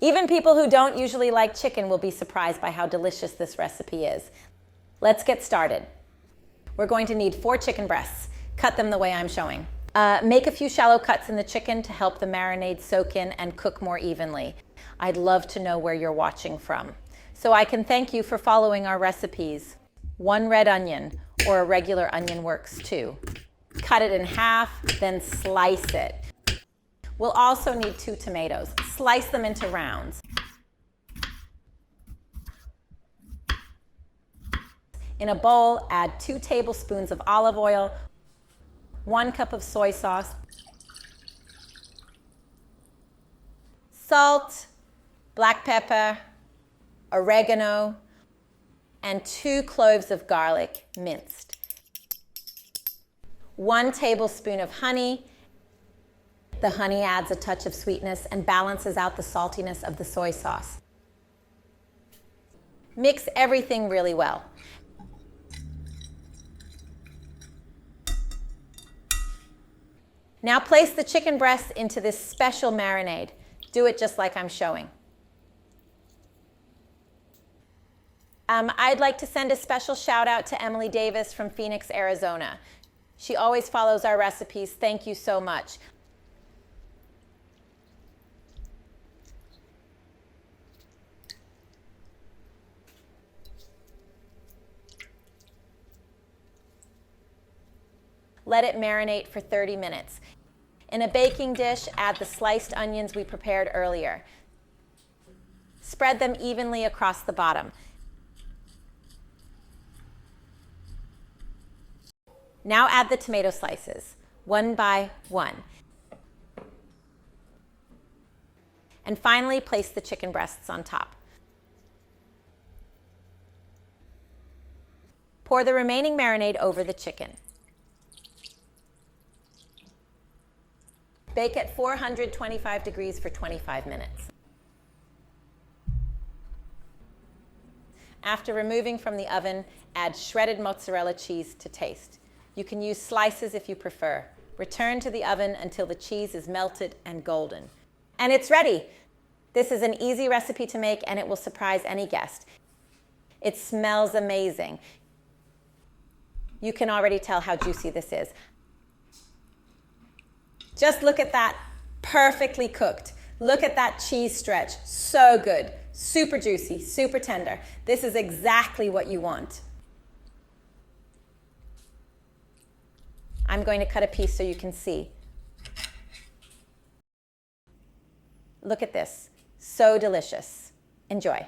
Even people who don't usually like chicken will be surprised by how delicious this recipe is. Let's get started. We're going to need 4 chicken breasts. Cut them the way I'm showing. Make a few shallow cuts in the chicken to help the marinade soak in and cook more evenly. I'd love to know where you're watching from, so I can thank you for following our recipes. 1 red onion, or a regular onion works too. Cut it in half, then slice it. We'll also need 2 tomatoes. Slice them into rounds. In a bowl, add 2 tablespoons of olive oil, 1 cup of soy sauce, salt, black pepper, oregano, and 2 cloves of garlic minced. 1 tablespoon of honey. The honey adds a touch of sweetness and balances out the saltiness of the soy sauce. Mix everything really well. Now place the chicken breasts into this special marinade. Do it just like I'm showing. I'd like to send a special shout out to Emily Davis from Phoenix, Arizona. She always follows our recipes. Thank you so much. Let it marinate for 30 minutes. In a baking dish, add the sliced onions we prepared earlier. Spread them evenly across the bottom. Now add the tomato slices, 1 by 1. And finally, place the chicken breasts on top. Pour the remaining marinade over the chicken. Bake at 425 degrees for 25 minutes. After removing from the oven, add shredded mozzarella cheese to taste. You can use slices if you prefer. Return to the oven until the cheese is melted and golden. And it's ready. This is an easy recipe to make and it will surprise any guest. It smells amazing. You can already tell how juicy this is. Just look at that, perfectly cooked. Look at that cheese stretch, so good. Super juicy, super tender. This is exactly what you want. I'm going to cut a piece so you can see. Look at this, so delicious. Enjoy.